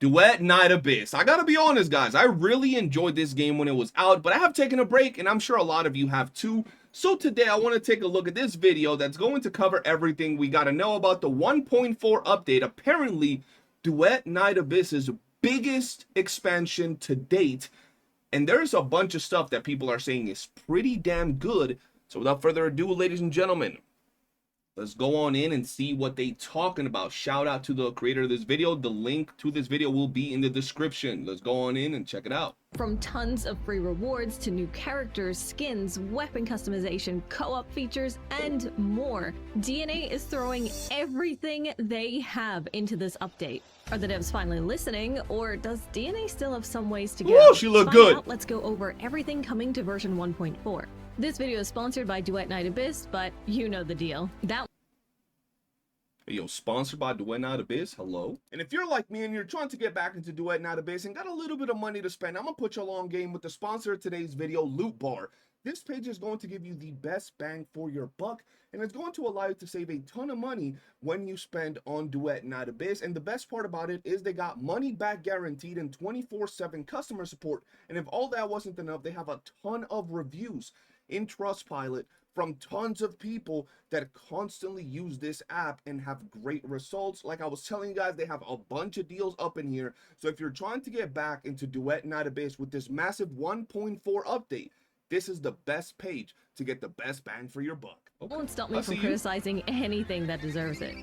Duet Night Abyss. I gotta be honest, guys, I really enjoyed this game when it was out, but I have taken a break, and I'm sure a lot of you have too. So today I want to take a look at this video that's going to cover everything we gotta know about the 1.4 update. Apparently, Duet Night Abyss's biggest expansion to date, and there's a bunch of stuff that people are saying is pretty damn good. So without further ado, ladies and gentlemen, let's go on in and see what they talking about. Shout out to the creator of this video. The link to this video will be in the description. Let's go on in and check it out. From tons of free rewards to new characters, skins, weapon customization, co-op features, and more, DNA is throwing everything they have into this update. Are the devs finally listening, or does DNA still have some ways to go? Ooh, she looked Find good. out, let's go over everything coming to version 1.4. This video is sponsored by Duet Night Abyss, but you know the deal. Hey, yo, sponsored by Duet Night Abyss. Hello. And if you're like me and you're trying to get back into Duet Night Abyss and got a little bit of money to spend, I'm gonna put you along game with the sponsor of today's video, Loot Bar. This page is going to give you the best bang for your buck, and it's going to allow you to save a ton of money when you spend on Duet Night Abyss. And the best part about it is they got money back guaranteed and 24/7 customer support. And if all that wasn't enough, they have a ton of reviews in Trustpilot from tons of people that constantly use this app and have great results. Like I was telling you guys, they have a bunch of deals up in here. So if you're trying to get back into Duet Night Abyss with this massive 1.4 update, this is the best page to get the best bang for your buck. Okay. Won't stop me from criticizing anything that deserves it.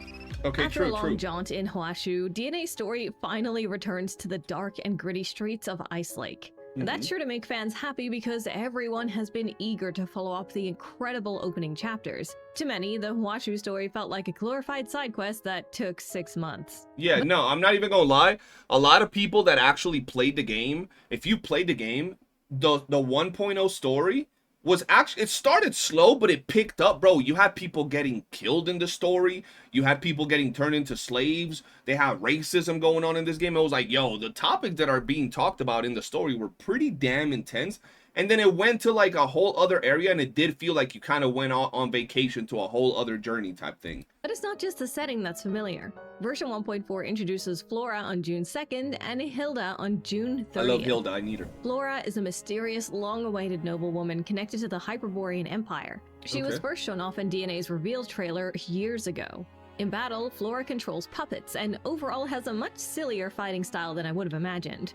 Okay, After a long jaunt in Hoashu, DNA's story finally returns to the dark and gritty streets of Ice Lake. And that's sure to make fans happy because everyone has been eager to follow up the incredible opening chapters. To many, the Hoashu story felt like a glorified side quest that took 6 months. Yeah, no, I'm not even gonna lie. A lot of people that actually played the game, if you played the game, the 1.0 story was actually, it started slow, but it picked up, bro. You had people getting killed in the story. You had people getting turned into slaves. They had racism going on in this game. It was like, yo, the topics that are being talked about in the story were pretty damn intense. And then it went to like a whole other area, and it did feel like you kind of went on vacation to a whole other journey type thing. But it's not just the setting that's familiar. Version 1.4 introduces Flora on June 2nd and Hilda on June 30th. I love Hilda, I need her. Flora is a mysterious, long-awaited noblewoman connected to the Hyperborean Empire. She was first shown off in DNA's reveal trailer years ago. In battle, Flora controls puppets and overall has a much sillier fighting style than I would have imagined.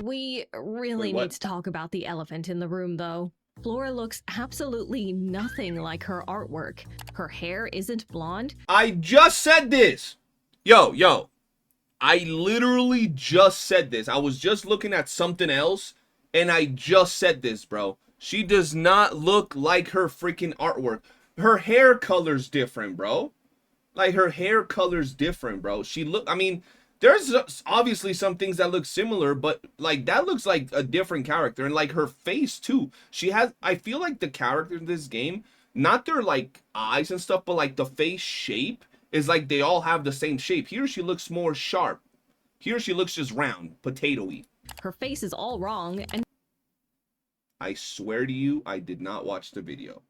We really need to talk about the elephant in the room, though. Flora looks absolutely nothing like her artwork. Her hair isn't blonde. I just said this. Yo. I literally just said this. I was just looking at something else, and I just said this, bro. She does not look like her freaking artwork. Her hair color's different, bro. Like, her hair color's different, bro. I mean, there's obviously some things that look similar, but like that looks like a different character. And like her face too. I feel like the characters in this game, not their like eyes and stuff, but like the face shape is like they all have the same shape. Here she looks more sharp. Here she looks just round, potato-y. Her face is all wrong, and I swear to you, I did not watch the video.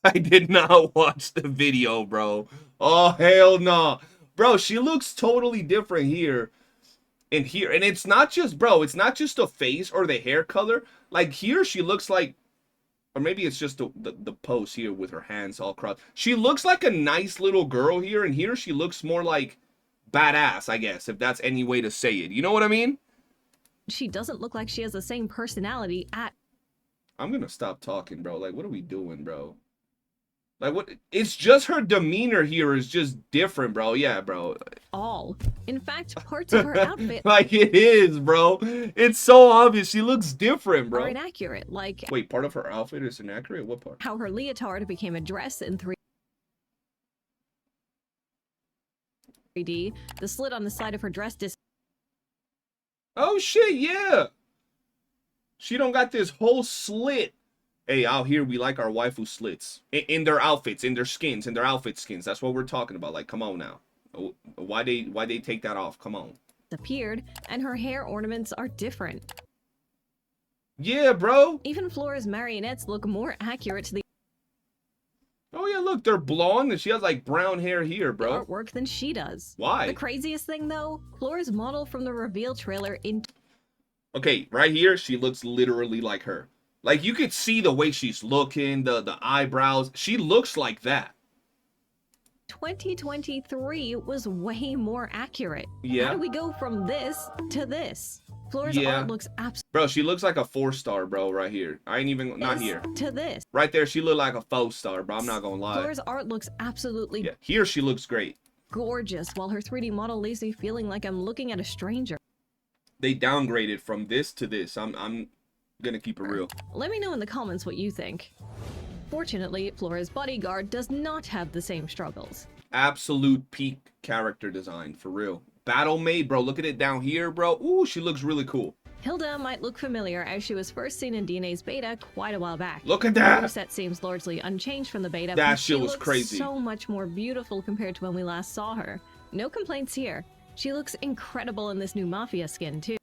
I did not watch the video, bro. Oh, hell no. Bro, she looks totally different here and here. And it's not just, bro, it's not just the face or the hair color. Like here she looks like, or maybe it's just the pose here with her hands all crossed. She looks like a nice little girl here, and here she looks more like badass, I guess, if that's any way to say it. You know what I mean? she doesn't look like she has the same personality at I'm gonna stop talking, bro. Like, what are we doing, bro? Like, what? It's just her demeanor here is just different, bro. Yeah, bro. all. In fact, parts of her outfit Like, it is, bro. It's so obvious. She looks different, bro. are inaccurate, like Wait, part of her outfit is inaccurate? What part? how her leotard became a dress in 3D. The slit on the side of her dress Oh, shit, yeah. She don't got this whole slit. Hey, out here, we like our waifu slits. In their outfits, in their skins, in their outfit skins. That's what we're talking about. Like, come on now. Why they take that off? Come on. disappeared, and her hair ornaments are different. Yeah, bro. Even Flora's marionettes look more accurate to the Oh, yeah, look, they're blonde and she has like brown hair here, bro. Artwork than she does. Why? The craziest thing though, Flora's model from the reveal trailer in Okay, right here, she looks literally like her. Like, you could see the way she's looking, the eyebrows. She looks like that. 2023 was way more accurate. Yeah. How do we go from this to this? Flora's art looks absolutely... Bro, she looks like a 4-star, bro, right here. I ain't even... Not here. To this. Right there, she looked like a 4-star, bro. I'm not gonna lie. Flora's art looks absolutely... Yeah, here she looks great. Gorgeous, while her 3D model leaves me feeling like I'm looking at a stranger. They downgraded from this to this. I'm gonna keep it real. Let me know in the comments what you think. Fortunately, Flora's bodyguard does not have the same struggles. Absolute peak character design, for real. Battle Maid, bro, look at it down here, bro. Ooh, she looks really cool. Hilda might look familiar as she was first seen in DNA's beta quite a while back. Look at Her that! set seems largely unchanged from the beta, That but shit was she looks crazy. so much more beautiful compared to when we last saw her. No complaints here. She looks incredible in this new Mafia skin, too.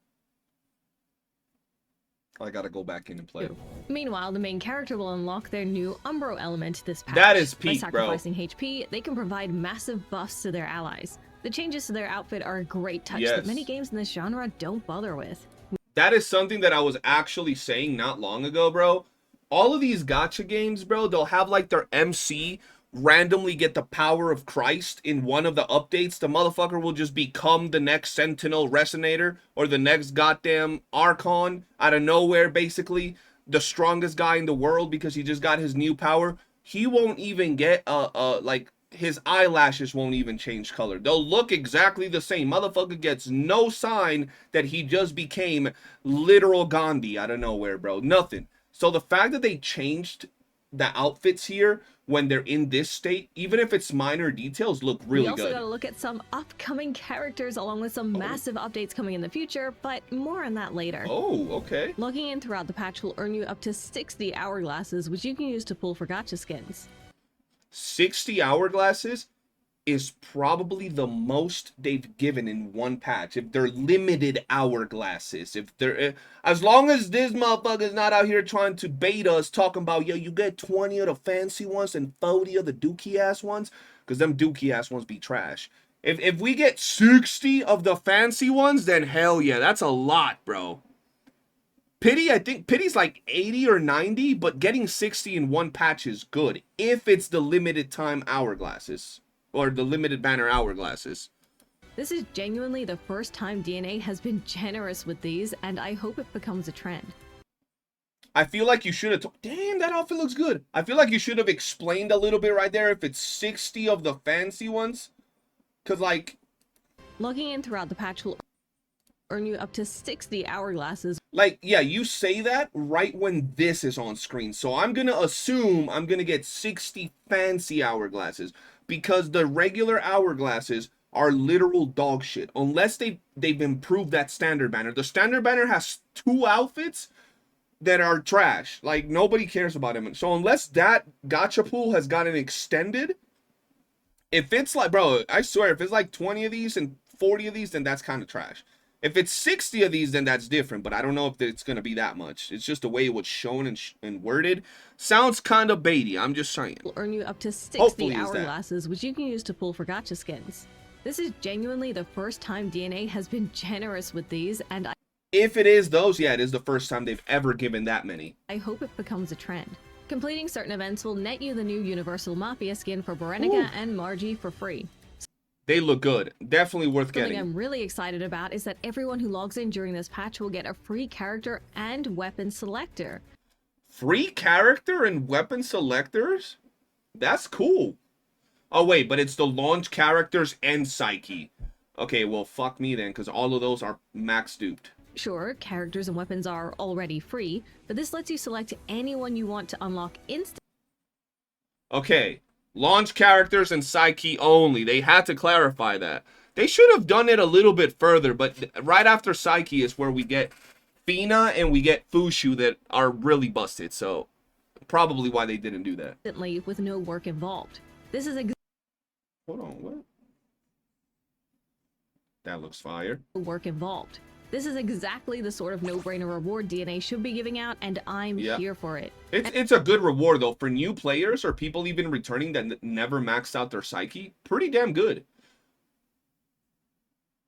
I gotta go back in and play. Meanwhile, the main character will unlock their new Umbro element this patch. That is peak, By sacrificing HP, they can provide massive buffs to their allies. The changes to their outfit are a great touch that many games in this genre don't bother with. That is something that I was actually saying not long ago, bro. All of these gacha games, bro, they'll have like their MC randomly get the power of Christ in one of the updates. The motherfucker will just become the next Sentinel Resonator or the next goddamn Archon out of nowhere, basically the strongest guy in the world because he just got his new power. He won't even get like his eyelashes won't even change color. They'll look exactly the same. Motherfucker gets no sign that he just became literal Gandhi out of nowhere, bro. Nothing. So the fact that they changed the outfits here when they're in this state, even if it's minor details, look really good. We also gotta look at some upcoming characters along with some massive updates coming in the future, but more on that later. Oh, okay. Logging in throughout the patch will earn you up to 60 hourglasses, which you can use to pull for gacha skins. 60 hourglasses is probably the most they've given in one patch. If they're limited hourglasses, if they're as long as this motherfucker's not out here trying to bait us talking about, yo, you get 20 of the fancy ones and 40 of the dookie ass ones, because them dookie ass ones be trash. If we get 60 of the fancy ones, then hell yeah, that's a lot, bro. Pity, I think Pity's like 80 or 90, but getting 60 in one patch is good if it's the limited time hourglasses or the limited banner hourglasses. This is genuinely the first time DNA has been generous with these, and I hope it becomes a trend. I feel like you should have damn, that outfit looks good. I feel like you should have explained a little bit right there if it's 60 of the fancy ones. Cause like logging in throughout the patch will earn you up to 60 hourglasses. Like, yeah, you say that right when this is on screen. So I'm gonna assume I'm gonna get 60 fancy hourglasses because the regular hourglasses are literal dog shit. Unless they've improved that standard banner. The standard banner has 2 outfits that are trash. Like, nobody cares about him. So unless that gacha pool has gotten extended, if it's like, bro, I swear, if it's like 20 of these and 40 of these, then that's kind of trash. If it's 60 of these, then that's different, but I don't know if it's going to be that much. It's just the way it was shown and worded. Sounds kind of baity, I'm just saying. Will earn you up to 60 hourglasses, which you can use to pull for gacha skins. This is genuinely the first time DNA has been generous with these, and if it is those, yeah, it is the first time they've ever given that many. I hope it becomes a trend. Completing certain events will net you the new Universal Mafia skin for Berenica and Margie for free. They look good. Definitely worth getting. Something I'm really excited about is that everyone who logs in during this patch will get a free character and weapon selector. Free character and weapon selectors? That's cool. Oh wait, but it's the launch characters and Psyche. Okay, well fuck me then, because all of those are max duped. Sure, characters and weapons are already free, but this lets you select anyone you want to unlock instantly. Okay. Launch characters and Psyche only. They had to clarify that. They should have done it a little bit further, but right after Psyche is where we get Fina and we get Fushu that are really busted. So probably why they didn't do that. With no work involved. This is Hold on, what? That looks fire. Work involved. This is exactly the sort of no-brainer reward DNA should be giving out, and I'm here for it. It's a good reward, though, for new players or people even returning that never maxed out their psyche. Pretty damn good.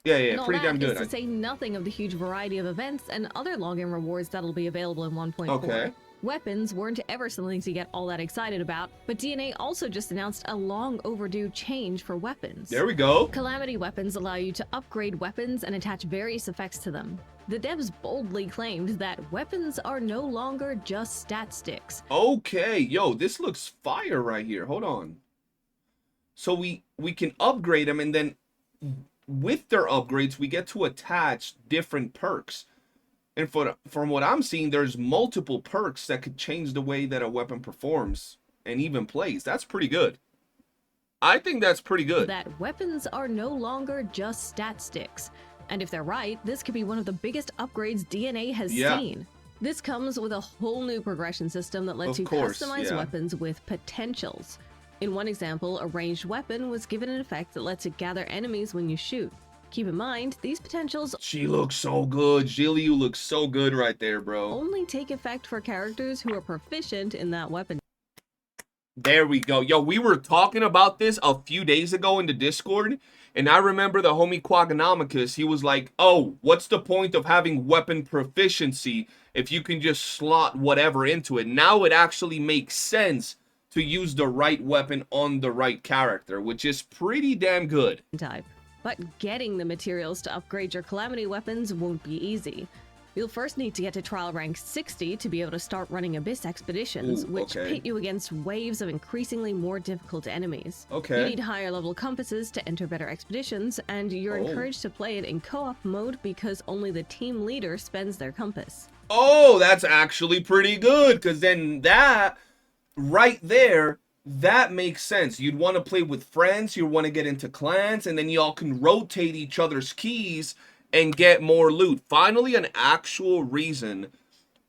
Yeah, pretty damn good. To say nothing of the huge variety of events and other login rewards that'll be available in 1.4. Okay. Weapons weren't ever something to get all that excited about, but DNA also just announced a long overdue change for weapons. There we go. Calamity weapons allow you to upgrade weapons and attach various effects to them. The devs boldly claimed that weapons are no longer just stat sticks. Okay, yo, this looks fire right here. Hold on. So we can upgrade them, and then with their upgrades, we get to attach different perks. And from what I'm seeing, there's multiple perks that could change the way that a weapon performs and even plays. That's pretty good. I think that's pretty good. That weapons are no longer just stat sticks. And if they're right, this could be one of the biggest upgrades DNA has seen. This comes with a whole new progression system that lets you customize weapons with potentials. In one example, a ranged weapon was given an effect that lets it gather enemies when you shoot. Keep in mind, these potentials... She looks so good. Jilliu looks so good right there, bro. ...only take effect for characters who are proficient in that weapon. There we go. Yo, we were talking about this a few days ago in the Discord, and I remember the homie Quagonomicus, he was like, oh, what's the point of having weapon proficiency if you can just slot whatever into it? Now it actually makes sense to use the right weapon on the right character, which is pretty damn good. But getting the materials to upgrade your Calamity weapons won't be easy. You'll first need to get to trial rank 60 to be able to start running Abyss expeditions, which pit you against waves of increasingly more difficult enemies. You need higher level compasses to enter better expeditions, and you're encouraged to play it in co-op mode because only the team leader spends their compass. Oh, that's actually pretty good, because then that right there, that makes sense. You'd want to play with friends, you want to get into clans, and then y'all can rotate each other's keys and get more loot. Finally, an actual reason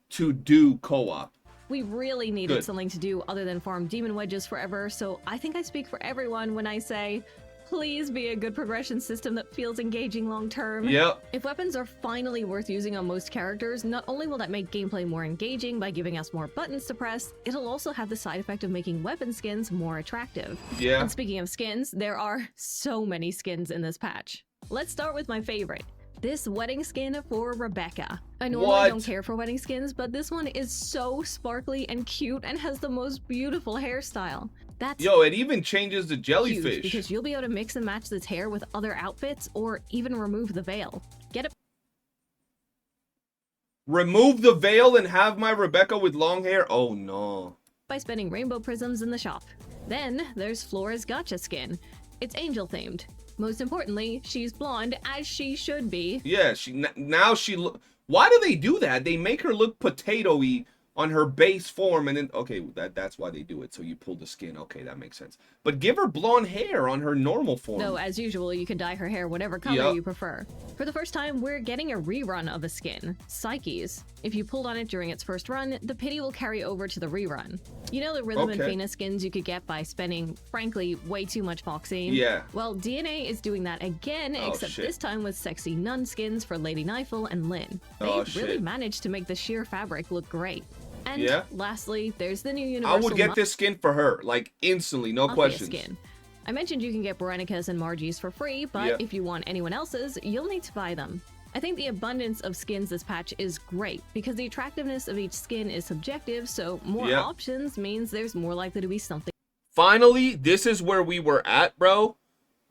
to do co-op. We really needed something to do other than farm demon wedges forever, so I think I speak for everyone when I say, please be a good progression system that feels engaging long term. If weapons are finally worth using on most characters, not only will that make gameplay more engaging by giving us more buttons to press, it'll also have the side effect of making weapon skins more attractive. And speaking of skins, there are so many skins in this patch. Let's start with my favorite. This wedding skin for Rebecca. I normally don't care for wedding skins, but this one is so sparkly and cute and has the most beautiful hairstyle. Yo, it even changes the jellyfish. Huge, because you'll be able to mix and match this hair with other outfits or even remove the veil. Remove the veil and have my Rebecca with long hair? Oh no. By spending rainbow prisms in the shop. Then there's Flora's Gacha skin. It's angel themed. Most importantly, she's blonde, as she should be. Yeah, now she look. Why do they do that? They make her look potato-y on her base form, and then that's why they do it. So you pull the skin. Okay, that makes sense. But give her blonde hair on her normal form. Though, as usual, you can dye her hair whatever color you prefer. For the first time, we're getting a rerun of a skin, Psyche's. If you pulled on it during its first run, the pity will carry over to the rerun. You know the Rhythm and Fina skins you could get by spending, frankly, way too much Foxine? Well, DNA is doing that again, except this time with sexy nun skins for Lady Nightfall and Lynn. They really managed to make the sheer fabric look great. And lastly, there's the new universal... I would get this skin for her, like, instantly, no questions. Skin. I mentioned you can get Berenica's and Margie's for free, but if you want anyone else's, you'll need to buy them. I think the abundance of skins this patch is great, because the attractiveness of each skin is subjective, so more options means there's more likely to be something. Finally, this is where we were at, bro.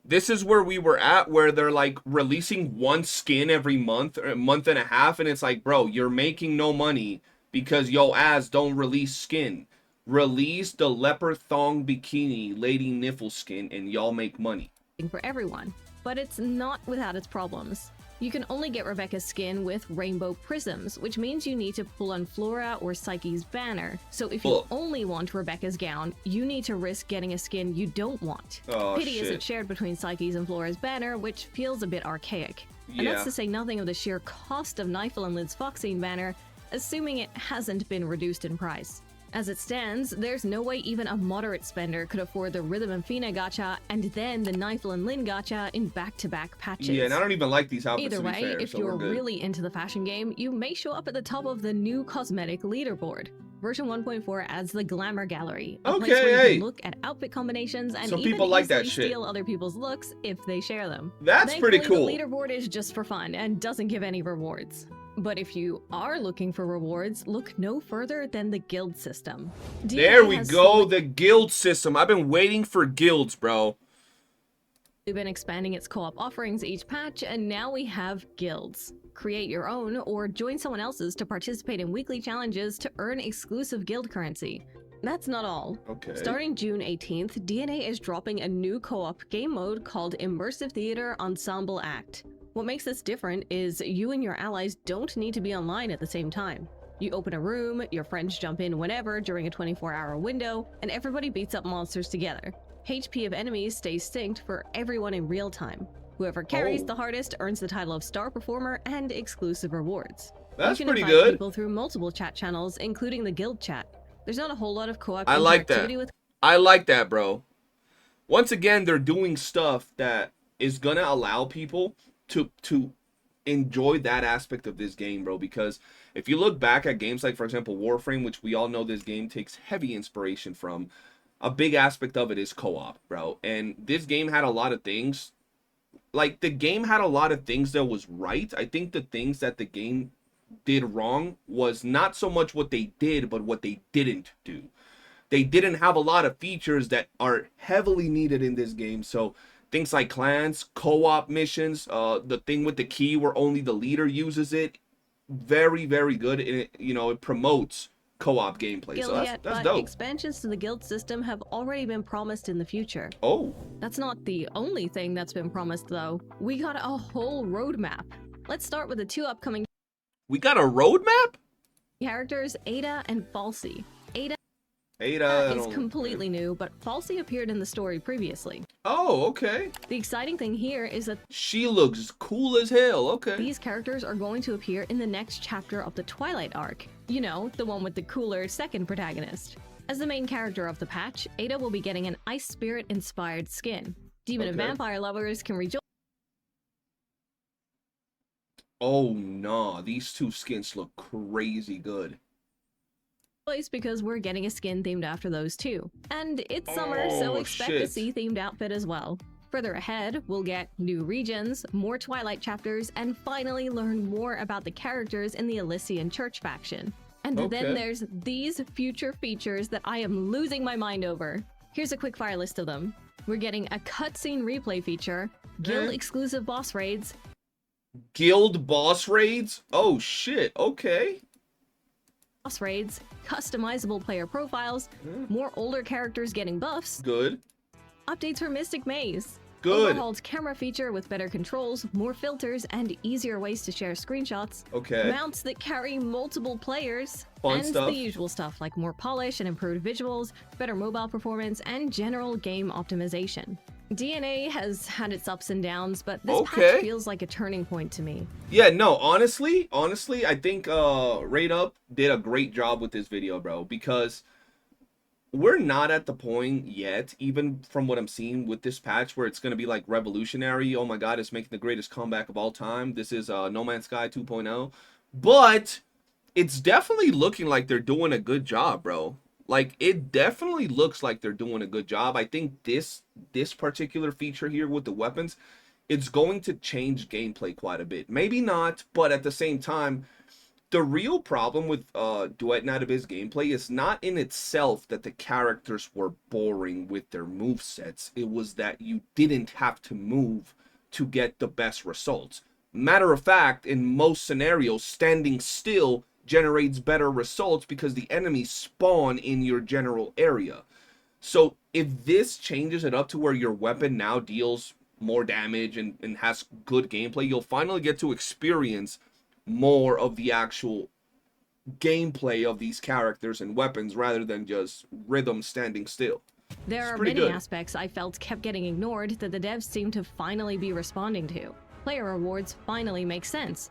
This is where we were at, where they're like releasing one skin every month, or a month and a half, and it's like, bro, you're making no money because yo ass don't release skin. Release the leopard thong bikini lady niffle skin and y'all make money. For everyone, but it's not without its problems. You can only get Rebecca's skin with rainbow prisms, which means you need to pull on Flora or Psyche's banner. So if you only want Rebecca's gown, you need to risk getting a skin you don't want. Pity isn't shared between Psyche's and Flora's banner, which feels a bit archaic. And that's to say nothing of the sheer cost of Nightfall and Lynn's Foxine banner, assuming it hasn't been reduced in price. As it stands, there's no way even a moderate spender could afford the Rhythm and Fina gacha and then the Nifel and Lin gacha in back-to-back patches. Yeah, and I don't even like these outfits. Either to be way, fair, if so you're we're good. really into the fashion game, you may show up at the top of the new cosmetic leaderboard. Version 1.4 adds the Glamour Gallery, a place where you can look at outfit combinations and some even people like that easily shit. steal other people's looks if they share them. That's pretty cool. The leaderboard is just for fun and doesn't give any rewards. But if you are looking for rewards, look no further than the guild system. There we go, the guild system. I've been waiting for guilds, bro. We've been expanding its co-op offerings each patch, and now we have guilds. Create your own or join someone else's to participate in weekly challenges to earn exclusive guild currency. That's not all. Okay. Starting June 18th, DNA is dropping a new co-op game mode called Immersive Theater Ensemble Act. What makes this different is you and your allies don't need to be online at the same time. You open a room, your friends jump in whenever during a 24-hour window, and everybody beats up monsters together. HP of enemies stays synced for everyone in real time. Whoever carries the hardest earns the title of Star Performer and exclusive rewards. That's you can pretty invite good. People through multiple chat channels, including the guild chat. There's not a whole lot of co-op I like that. I like that, bro. Once again, they're doing stuff that is gonna allow people to enjoy that aspect of this game, bro. Because if you look back at games like, for example, Warframe, which we all know this game takes heavy inspiration from, a big aspect of it is co-op, bro. And this game had a lot of things. Like, the game had a lot of things that was right. I think the things that the game did wrong was not so much what they did, but what they didn't do. They didn't have a lot of features that are heavily needed in this game. So things like clans, co-op missions, the thing with the key where only the leader uses it, very, very good. And it, you know, it promotes co-op gameplay. So that's dope. Expansions to the guild system have already been promised in the future. Oh. That's not the only thing that's been promised, though. We got a whole roadmap. Let's start with the two upcoming. We got a roadmap? Characters, Ada and Falsey. Ada is completely new, but Falsey appeared in the story previously. Oh, okay. The exciting thing here is that she looks cool as hell. Okay. These characters are going to appear in the next chapter of the Twilight arc. You know, the one with the cooler second protagonist. As the main character of the patch, Ada will be getting an Ice Spirit inspired skin. Demon and vampire lovers can rejoice. Oh no, these two skins look crazy good. Because we're getting a skin themed after those two. And it's summer, so expect a sea-themed outfit as well. Further ahead, we'll get new regions, more Twilight chapters, and finally learn more about the characters in the Elysian Church faction. And then there's these future features that I am losing my mind over. Here's a quick-fire list of them. We're getting a cutscene replay feature, guild-exclusive boss raids. Guild boss raids? Oh shit, okay. Boss raids, customizable player profiles, more older characters getting buffs. Good. Updates for Mystic Maze. Good. Overhauled camera feature with better controls, more filters, and easier ways to share screenshots. Okay. Mounts that carry multiple players. Fun stuff. The usual stuff like more polish and improved visuals, better mobile performance, and general game optimization. DNA has had its ups and downs, but this patch feels like a turning point to me. Yeah, no, honestly, I think Raid Up did a great job with this video, bro, because we're not at the point yet, even from what I'm seeing with this patch, where it's going to be like revolutionary. Oh my god, it's making the greatest comeback of all time. This is No Man's Sky 2.0. But it's definitely looking like they're doing a good job, bro. Like, it definitely looks like they're doing a good job. I think this particular feature here with the weapons, it's going to change gameplay quite a bit. Maybe not, but at the same time, the real problem with Duet Night Abyss gameplay is not in itself that the characters were boring with their movesets. It was that you didn't have to move to get the best results. Matter of fact, in most scenarios, standing still generates better results because the enemies spawn in your general area. So if this changes it up to where your weapon now deals more damage and has good gameplay, you'll finally get to experience more of the actual gameplay of these characters and weapons rather than just rhythm standing still. There are many aspects I felt kept getting ignored that the devs seem to finally be responding to. Player rewards finally make sense.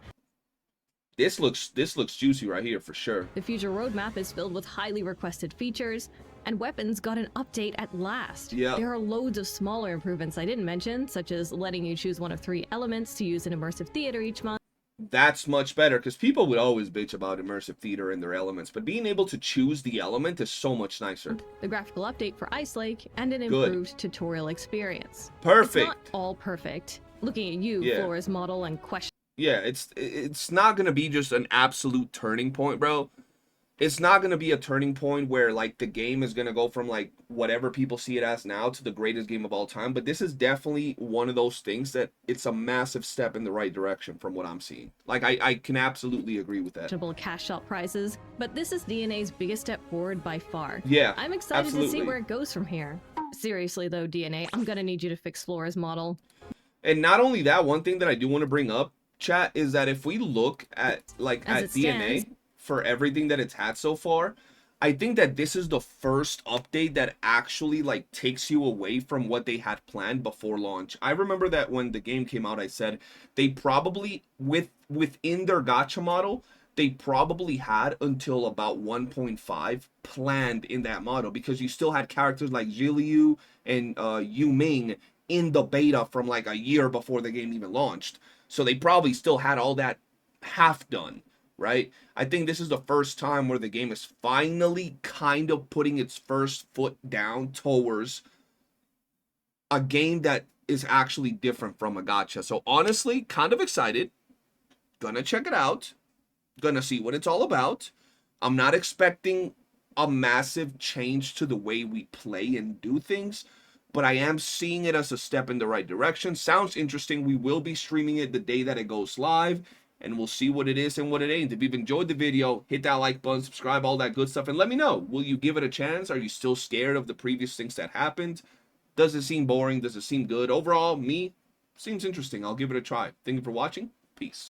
This looks juicy right here for sure. The future roadmap is filled with highly requested features, and weapons got an update at last. Yeah. There are loads of smaller improvements I didn't mention, such as letting you choose one of 3 elements to use in immersive theater each month. That's much better, because people would always bitch about immersive theater and their elements, but being able to choose the element is so much nicer. The graphical update for Ice Lake, and an Good. improved tutorial experience. Perfect. It's not all perfect. Looking at you, Yeah. Flora's model, and question. Yeah, it's not gonna be just an absolute turning point, bro. It's not gonna be a turning point where like the game is gonna go from like whatever people see it as now to the greatest game of all time. But this is definitely one of those things that it's a massive step in the right direction from what I'm seeing. Like I can absolutely agree with that. Cash shop prizes, but this is DNA's biggest step forward by far. Yeah, I'm excited to see absolutely. where it goes from here. Seriously though, DNA, I'm gonna need you to fix Flora's model. And not only that, one thing that I do want to bring up, chat, is that if we look at like As at it DNA stands- for everything that it's had so far, I think that this is the first update that actually like takes you away from what they had planned before launch. I remember that when the game came out, I said they probably within their gacha model, they probably had until about 1.5 planned in that model, because you still had characters like Jiliu and Yu Ming in the beta from like a year before the game even launched. So they probably still had all that half done, right? I think this is the first time where the game is finally kind of putting its first foot down towards a game that is actually different from a gacha. So honestly, kind of excited. Gonna check it out. Gonna see what it's all about. I'm not expecting a massive change to the way we play and do things, but I am seeing it as a step in the right direction. Sounds interesting. We will be streaming it the day that it goes live, and we'll see what it is and what it ain't. If you've enjoyed the video, hit that like button, subscribe, all that good stuff, and let me know. Will you give it a chance? Are you still scared of the previous things that happened? Does it seem boring? Does it seem good? Overall, me, seems interesting. I'll give it a try. Thank you for watching. Peace.